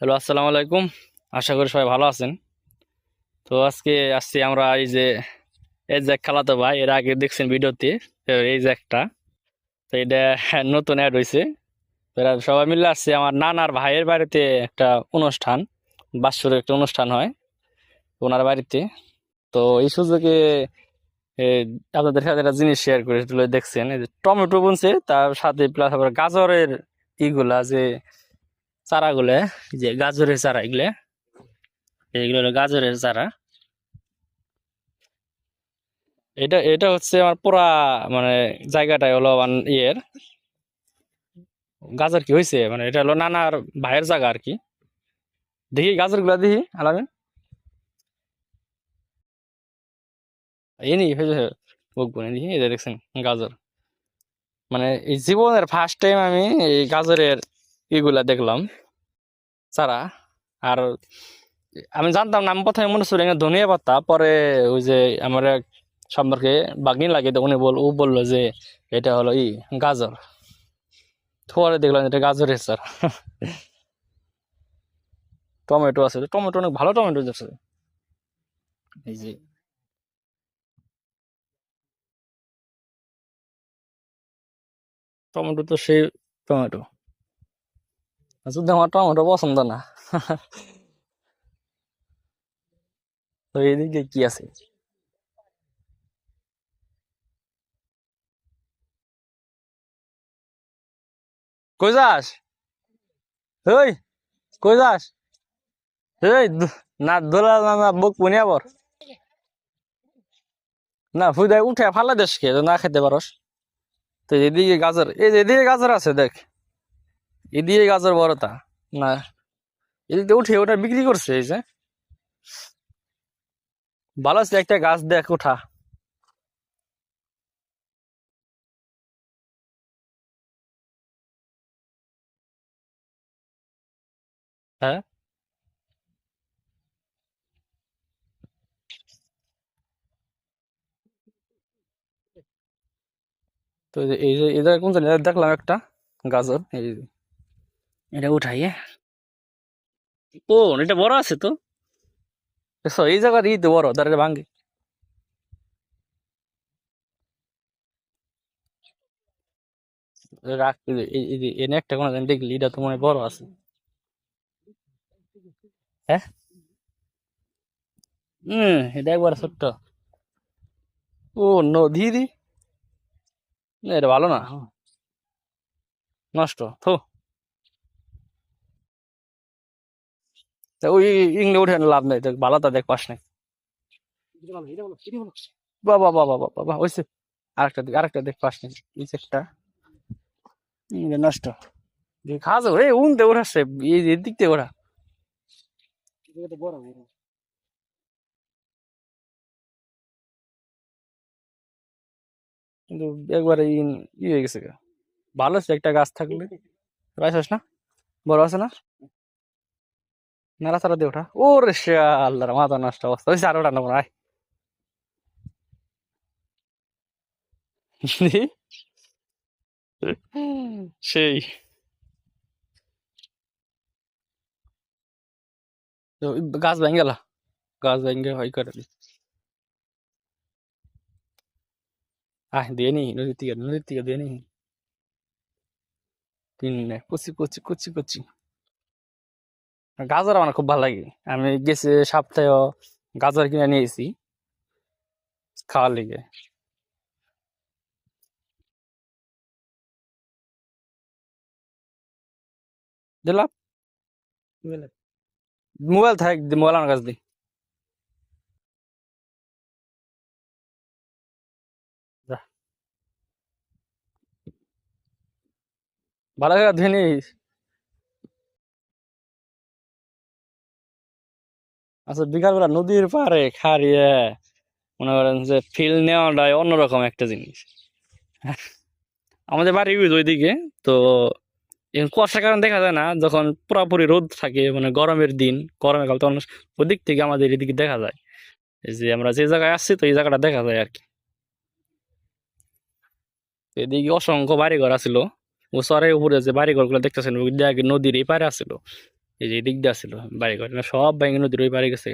Hello, আসসালামু আলাইকুম। আশা করি সবাই ভালো আছেন। তো আজকে আসছি আমরা এই যে খালাতো ভাই, এর আগে দেখছেন ভিডিওতে। তো এই যে একটা, তো এটা নতুন অ্যাড হয়েছে। তো এরা সবাই মিলে আসছে আমার নানার ভাইয়ের বাড়িতে একটা অনুষ্ঠান, বাৎসরিক একটা অনুষ্ঠান হয় ওনার বাড়িতে। তো এই সুযোগে এ, আপনাদের সাথে একটা জিনিস শেয়ার করে তুলে দেখছেন, এই যে টমেটো বুনছে, তার সাথে প্লাস আবার গাজরের ইগুলা যে চারাগুলা, যে গাজরের চারা এগুলা, এইগুলো হলো গাজরের চারা। এটা এটা হচ্ছে আমার পুরা মানে জায়গাটাই হলো ইয়ের গাজর কি হয়েছে, মানে এটা হলো নানার ভাইয়ের জায়গা আর কি। দেখি গাজর গুলা দেখি আলামিন, এই নি হয়েছে বকবো না, দেখি এই যে দেখছেন গাজর। মানে এই জীবনের ফার্স্ট টাইম আমি এই গাজরের ইগুলা দেখলাম, চারা। আর আমি জানতাম না, আমি প্রথমে মনে ছিল এটা ধনিয়া পাতা, পরে ওই যে আমার এক সম্পর্কে বাগনি লাগে, তো ও বললো যে এটা হলো গাজর। পরে দেখলাম এটা গাজরের চারা। টমেটো আছে, টমেটো অনেক ভালো টমেটো আছে। এই যে টমেটো তো সেই টমেটো, যদি আমার টমেটো পছন্দ না। তো এইদিকে কি আছে? কই যাস? ওই, কই যাস? এই না দোলা না না বুক পুনিয়া বর, না ফুদাই উঠে ফালা দেশ খেয়ে না খেতে পারস। তো এদিকে গাজর, এই যে এদিকে গাজর আছে দেখ, এদিকে গাজর বড়টা না, এদিকে উঠে ওটা বিক্রি করছে এই যে। ভালো আছে, একটা গাছ দেখ উঠা। হ্যাঁ, তো এই যে এটা কোন জানি দেখলাম একটা গাজর, এই যে এটা উঠাই। ও, এটা বড় আছে তো। এই জায়গা দিয়ে তো বড় দাঁড়িয়ে ভাঙ্গে রাখ। এনে একটা কোনো জানি দেখলি, এটা তো মনে হয় বড় আছে। হ্যাঁ, এটা একবার ছোট্ট। ও নদী দি, না, এটা ভালো না, নষ্ট থো। তা ওই ইংলে উঠে লাভ নেই, দেখ ভালো তা দেখ পাস নাই। বাবা বাবা বাবা বাবা হয়েছে, আরেকটা দেখ পাস নাই, এই যে একটা এটা নষ্ট। খাওয়া যাবে রে, উনতে ওঠাচ্ছে, এই যে দিক থেকে ওঠা। কিন্তু একবারে হয়ে গেছে গা। ভালো আছে একটা গাছ থাকলে, পাইছিস না? বড় আছে না? নাড়াচাড়া দিয়ে ওঠা, ওরে সে, আল্লাহর মাথা নষ্ট অবস্থা হয়েছে, আর ওটা নেবো না, আয়। সেই, তো গাছ ভেঙে গেল, গাছ ভেঙে হয় করে দি। আহ দিয়ে নি, নদীর থেকে দিয়ে নি। তিন কুচি কুচি কুচি কুচি গাজর আমার খুব ভালো লাগে। আমি গেছি সপ্তাহে গাজর কিনে নিয়ে এসেছি খাওয়ার লিগে। দিলাম মোবাইল থাক, মোবাইল আমার কাছে দি। যা, ভালো করে ধুয়ে নিস। আচ্ছা, বিকালবেলা নদীর পাড়ে খাড়িয়ে মনে করেন যে ফিল নেওয়াটাই অন্যরকম একটা জিনিস। আমাদের বাড়ি ওইদিকে, তো এখন কুয়াশার কারণে দেখা যায় না, যখন পুরাপুরি রোদ থাকে মানে গরমের দিন, গরমের কাল, তখন ওদিক থেকে আমাদের এদিকে দেখা যায়। এই যে আমরা যে জায়গায় আসছি, তো এই জায়গাটা দেখা যায় আর কি। তো এদিকে অসংখ্য বাড়িঘর আছিল, ও চরের উপরে যে বাড়িঘর গুলো দেখতেছেন, ওই দিয়ে আগে নদীর এই পারে আছিল। এই যে এদিক দিয়ে ছিল বাড়ি ঘর সব ভেঙে নদীর ওই বাড়ি গেছে।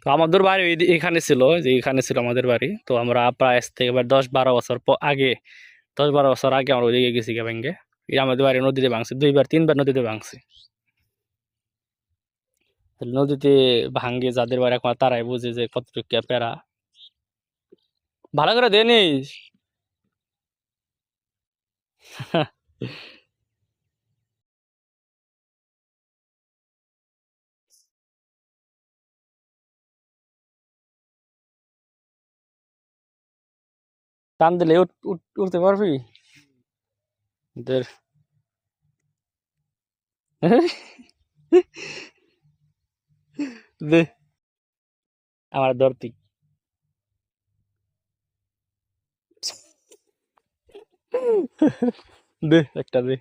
তো আমাদের বাড়ি এখানে ছিল, যে এখানে ছিল আমাদের বাড়ি। তো আমরা প্রায় আজ থেকে এবার 10-12 বছর আগে, 10-12 বছর আগে আমরা ওইদিকে গেছি ভেঙে। এই আমাদের বাড়ি নদীতে ভাঙছে, 2-3 বার নদীতে ভাঙছে। নদীতে ভাঙ্গে যাদের বাড়ি এখন তারাই বুঝে যে কতটুকু প্যারা। ভালো করে দেনিস। টান দিলে উঠতে পারবি। দের দে আমার ধরতি। দে একটা দে,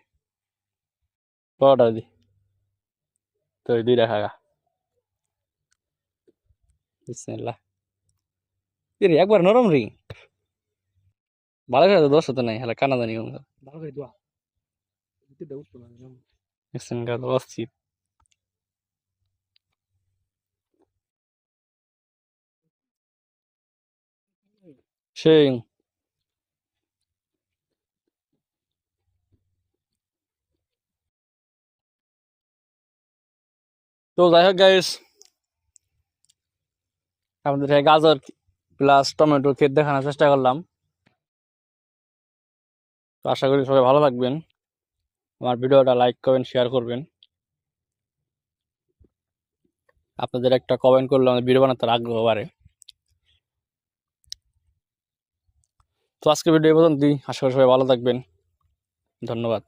বড়টা দি, তো দুই রাখা। বিসমিল্লাহ। এরে একবার নরম রি, ভালো করে তো দোষ হতো নাই, হ্যাঁ কানা জানি ভালো করে দোয়া। বিসমিল্লাহ দোয়াচ্ছি সেই। তো যাই হোক গাইস, আমাদের এই গাজর প্লাস টমেটো ক্ষেত দেখানোর চেষ্টা করলাম। তো আশা করি সবাই ভালো থাকবেন, আমার ভিডিওটা লাইক করবেন, শেয়ার করবেন। আপনাদের একটা কমেন্ট করলে আমার ভিডিও বানাতে আগ্রহ বাড়ে। তো আজকে ভিডিও এই পর্যন্তই, আশা করি সবাই ভালো থাকবেন। ধন্যবাদ।